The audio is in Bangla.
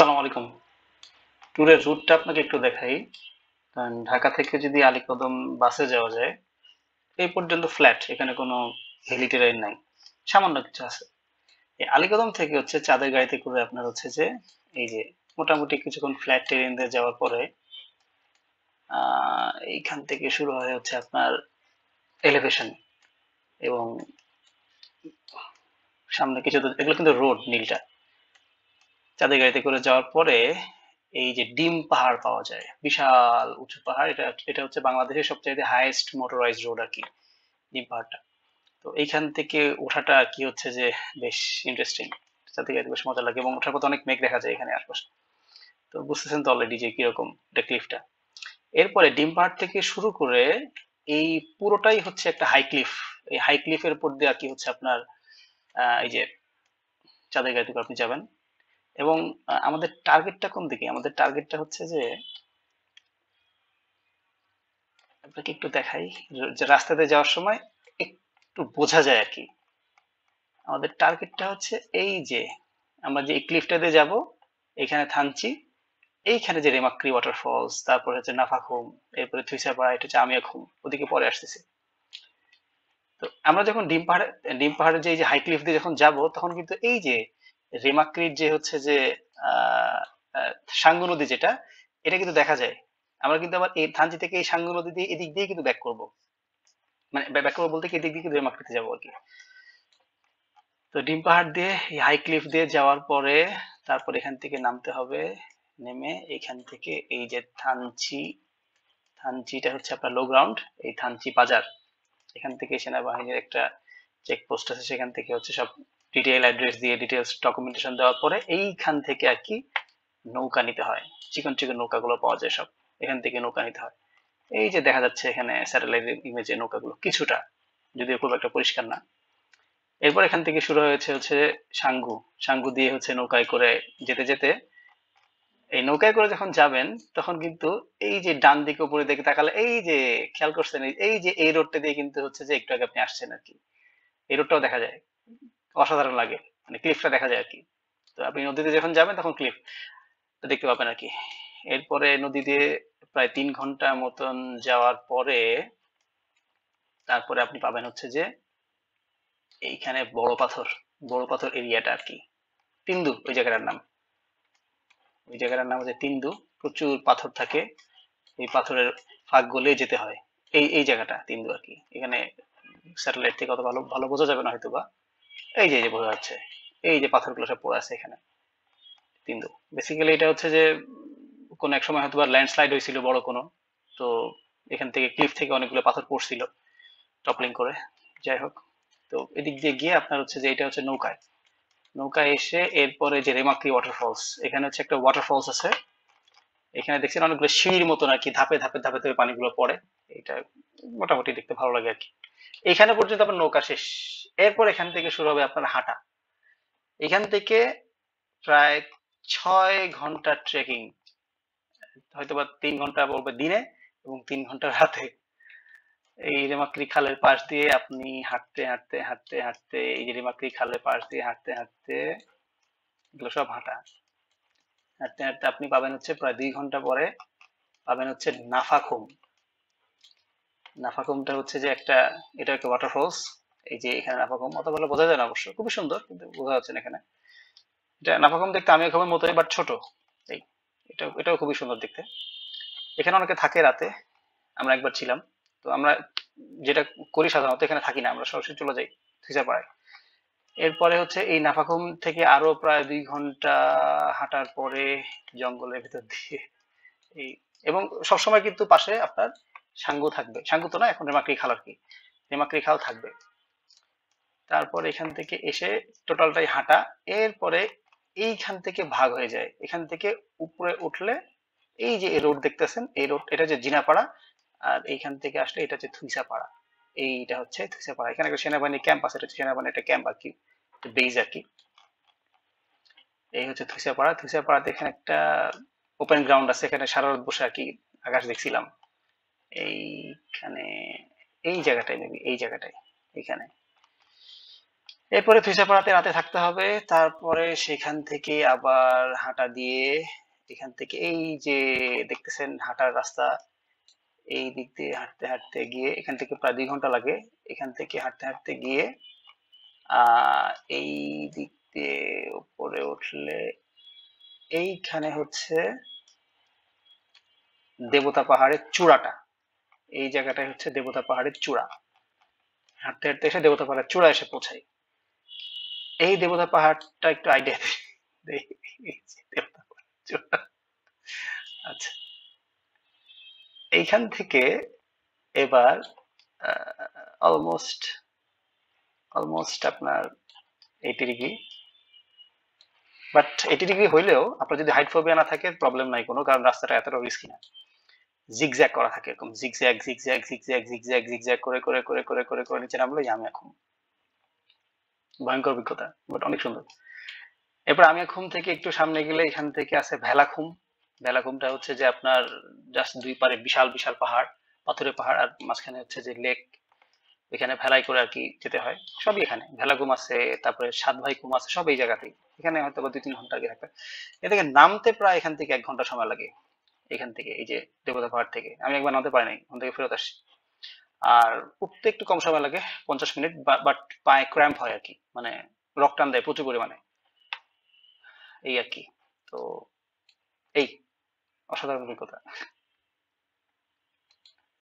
আসসালামু আলাইকুম। ট্যুরের রুটটা আপনাকে একটু দেখাই। কারণ ঢাকা থেকে যদি আলীকদম বাসে যাওয়া যায়, এই পর্যন্ত ফ্ল্যাট, এখানে কোনো হিলি টেরাইন নাই, সামান্য কিছু আছে। এই আলীকদম থেকে হচ্ছে চাঁদের গাড়িতে করে আপনার হচ্ছে যে এই যে মোটামুটি কিছুক্ষণ ফ্ল্যাট টেরেন দিয়ে যাওয়ার পরে এইখান থেকে শুরু হয় হচ্ছে আপনার এলিভেশন, এবং সামনে কিছু এগুলো কিন্তু রোড নীলটা। চাঁদের গাড়িতে করে যাওয়ার পরে এই যে ডিম পাহাড় পাওয়া যায়, বিশাল উঁচু পাহাড়। এটা এটা হচ্ছে বাংলাদেশের সবচেয়ে হাইয়েস্ট মোটরাইজড রোড আর কি, ডিম পাহাড়টা। তো এইখান থেকে ওঠাটা কি হচ্ছে যে বেশ ইন্টারেস্টিং, চাঁদের গাড়িতে বেশ মজা লাগে, এবং ওঠার পথে অনেক মেঘ দেখা যায় এখানে আশপাশে। তো বুঝতেছেন তো অলরেডি যে কিরকম এটা ক্লিফটা। এরপরে ডিম পাহাড় থেকে শুরু করে এই পুরোটাই হচ্ছে একটা হাই ক্লিফ। এই হাই ক্লিফের উপর দিয়ে আর কি হচ্ছে আপনার এই যে চাঁদের গাড়িতে করে আপনি যাবেন। এবং আমাদের টার্গেটটা কোন দিকে? আমাদের টার্গেটটা হচ্ছে যে আপনাকে একটু দেখাই, যে রাস্তাতে যাওয়ার সময় একটু বোঝা যায় আর কি। আমাদের টার্গেটটা হচ্ছে এই যে আমরা যে ক্লিফটা দিয়ে যাব, এখানে থানচি, এইখানে যে রেমাক্রি ওয়াটারফলস, তারপরে হচ্ছে নাফাখুম, এরপরে থুইসাপাড়া, এটা হচ্ছে আমিয়াখুম, ওদিকে পরে আসতেছি। তো আমরা যখন ডিম পাহাড়ের যে হাই ক্লিফ দিয়ে যখন যাব, তখন কিন্তু এই যে রেমাক্রির যে হচ্ছে যে আহ আহ, সাঙ্গু নদী যেটা, এটা কিন্তু দেখা যায়। আমরা কিন্তু আবার এই থানচি থেকে এই সাঙ্গু নদী দিয়ে এদিক দিয়ে কিন্তু ব্যাক করবো, মানে ব্যাক করবো বলতে কি এদিক দিয়ে কিন্তু রেমাক্রিতে যাবো আর কি। তো ডিম পাহাড় দিয়ে এই হাই ক্লিফ দিয়ে যাওয়ার পরে তারপর এখান থেকে নামতে হবে। নেমে এখান থেকে এই যে থানচি, থানচিটা হচ্ছে আপনার লো গ্রাউন্ড, এই থানচি বাজার, এখান থেকে সেনাবাহিনীর একটা চেকপোস্ট আছে, সেখান থেকে হচ্ছে সব ডিটেইল অ্যাড্রেস দিয়ে ডিটেলস ডকুমেন্টেশন দেওয়ার পরে এইখান থেকে আর কি নৌকা নিতে হয়। চিকন চিকন নৌকাগুলো পাওয়া যায় সব, এখান থেকে নৌকা নিতে হয়। এই যে দেখা যাচ্ছে এখানে স্যাটেলাইট ইমেজে নৌকাগুলো কিছুটা, যদিও খুব একটা পরিষ্কার না। এরপর এখান থেকে শুরু হয়েছে হচ্ছে সাঙ্গু। সাঙ্গু দিয়ে হচ্ছে নৌকায় করে যেতে যেতে, এই নৌকায় করে যখন যাবেন তখন কিন্তু এই যে ডান দিকে উপরে দিকে তাকালে এই যে খেয়াল করছেন, এই যে এই রোডটা দিয়ে কিন্তু হচ্ছে যে একটু আগে আপনি আসছেন আর কি, এই রোডটাও দেখা যায়, অসাধারণ লাগে, মানে ক্লিফটা দেখা যায় আর কি। তো আপনি নদীতে যখন যাবেন তখন ক্লিফ দেখতে পাবেন আর কি। এরপরে নদী দিয়ে প্রায় 3 ঘন্টা মতন যাওয়ার পরে তারপরে আপনি পাবেন হচ্ছে যে এইখানে বড় পাথর এরিয়াটা আর কি, তিন্দু ওই জায়গাটার নাম। ওই জায়গাটার নাম হচ্ছে তিন্দু, প্রচুর পাথর থাকে, এই পাথরের ফাঁক গলে যেতে হয়। এই জায়গাটা তিন্দু আর কি। এখানে স্যাটেলাইট থেকে অত ভালো ভালো বোঝা যাবে না হয়তো বা, এই যে বোঝা যাচ্ছে, এই যে পাথরগুলো সব পড়ে আছে এখানে, তিন্দু। বেসিক্যালি এটা হচ্ছে যে কোন এক সময় হয়তো বা ল্যান্ডস্লাইড হয়েছিল বড় কোনো, তো এখান থেকে ক্লিফ থেকে অনেকগুলো পাথর পড়ছিল টপলিং করে। যাই হোক, তো এদিক দিয়ে গিয়ে আপনার হচ্ছে যে এটা হচ্ছে নৌকায়, নৌকায় এসে এরপরে যে রেমাক্রি ওয়াটারফলস, এখানে হচ্ছে একটা ওয়াটারফলস আছে। এখানে দেখছেন অনেকগুলো সিঁড়ির মতন আর কি, ধাপে ধাপে ধাপে ধাপে পানিগুলো পড়ে। এটা মোটামুটি দেখতে ভালো লাগে আর কি। এখানে পর্যন্ত আপনার নৌকা শেষ। এরপর এখান থেকে শুরু হবে আপনার হাঁটা। এখান থেকে প্রায় 6 ঘন্টা ট্রেকিং, হয়তোবা 3 ঘন্টা পড়বে দিনে এবং 3 ঘন্টা রাতে। এই রেমাক্রি খালের পাশ দিয়ে আপনি হাঁটতে হাঁটতে হাঁটতে হাঁটতে, এই যে রেমাক্রি খালের পাশ দিয়ে হাঁটতে হাঁটতে, এগুলো সব হাঁটা, হাঁটতে হাঁটতে আপনি পাবেন হচ্ছে প্রায় 2 ঘন্টা পরে পাবেন হচ্ছে নাফাখুম। নাফাখুমটা হচ্ছে যে একটা, এটা একটা ওয়াটারফলস। এই যে এখানে নাফাখুম, অত ভালো বোঝা যায় না অবশ্য, খুবই সুন্দর কিন্তু বোঝা যাচ্ছে না এখানে। এটা নাফাখুম দেখতে আমি খুবই মতোই, বাট ছোট। এই এটাও খুবই সুন্দর দেখতে। এখানে অনেকে থাকে রাতে, আমরা একবার ছিলাম। তো আমরা যেটা করি সাধারণত, এখানে থাকি না, আমরা সরাসরি চলে যাই থুইসাপাড়ায়। এরপরে হচ্ছে এই নাফাখুম থেকে আরো প্রায় 2 ঘন্টা হাঁটার পরে জঙ্গলের ভিতর দিয়ে এই, এবং সবসময় কিন্তু পাশে আপনার সাঙ্গু থাকবে, সাঙ্গু তো না, এখন রেমাক্রি খাল আর কি, রেমাক্রি খাল থাকবে। তারপর এখান থেকে এসে টোটালটাই হাঁটা। এরপরে এইখান থেকে ভাগ হয়ে যায়, এখান থেকে উপরে উঠলে এই যে রোড দেখতেছেন, এই রোড, এটা হচ্ছে জিনাপাড়া, আর এইখান থেকে আসলে এটা হচ্ছে থুইসাপাড়া। এইটা হচ্ছে থুইসাপাড়া, এখানে একটা সেনাবাহিনী ক্যাম্প আছে, এটা হচ্ছে সেনাবাহিনী একটা ক্যাম্প আর কি, বেজ আর কি। এই হচ্ছে থুইসাপাড়া। থুইসাপাড়াতে এখানে একটা ওপেন গ্রাউন্ড আছে, এখানে সারা রাত বসে আর কি আকাশ দেখছিলাম। এইখানে এই জায়গাটায়, মেবি এই জায়গাটায়, এইখানে এরপরে ফিসাপাড়াতে রাতে থাকতে হবে, তারপরে সেখান থেকে আবার হাঁটা দিয়ে এখান থেকে এই যে দেখতেছেন হাঁটার রাস্তা, এই দিক দিয়ে হাঁটতে হাঁটতে গিয়ে এখান থেকে প্রায় 2 ঘন্টা লাগে। এখান থেকে হাঁটতে হাঁটতে গিয়ে এই দিক দিয়ে উপরে উঠলে এইখানে হচ্ছে দেবতা পাহাড়ের চূড়াটা, এই জায়গাটাই হচ্ছে দেবতা পাহাড়ের চূড়া। হাঁটতে হাঁটতে এসে দেবতা পাহাড়ের চূড়া এসে পৌঁছাই। এই দেবতা পাহাড়টা একটু আইডিয়া দেই। দেবতা পাহাড়ের চূড়া। আচ্ছা, এইখান থেকে এবার অলমোস্ট আপনার 80 ডিগ্রি, বাট 80 ডিগ্রি হইলেও আপনার যদি হাইট ফোবিয়া না থাকে প্রবলেম নাই কোনো, কারণ রাস্তাটা এতটা রিস্কি না। জিগজ্যাগ করা থাকে, এরকম zigzag zigzag zigzag zigzag zigzag করে করে করে করে করে করে নিচে নামলো আমি এখন। ভয়ঙ্কর অভিজ্ঞতা, বাট অনেক সুন্দর। এরপর আমি ঘুম থেকে একটু সামনে গেলে এখান থেকে আছে ভেলাখুম। ভেলাখুমটা হচ্ছে যে আপনার জাস্ট দুই পারে বিশাল বিশাল পাহাড়, পাথরের পাহাড়, আর মাঝখানে হচ্ছে যে লেক, এখানে ভেলাই করে আর কি যেতে হয়। সবই এখানে ভেলাঘুম আছে, তারপরে সাত ভাই ঘুম আছে, সব এই জায়গাতেই। এখানে হয়তো বা 2-3 ঘন্টা আগে থাকবে। এদিকে নামতে প্রায় এখান থেকে 1 ঘন্টা সময় লাগে। এখান থেকে এই যে দেবতা পাহাড় থেকে আমি একবার নামতে পারি নাই, ওখান থেকে ফেরত আসছি। আর উঠতে একটু কম সময় লাগে, 50 মিনিট, বাট পায়ে ক্র্যাম্প হয় আর কি, মানে রক টান দেয় প্রচুর পরিমাণে, এই আর কি। তো এই অসাধারণ অভিজ্ঞতা।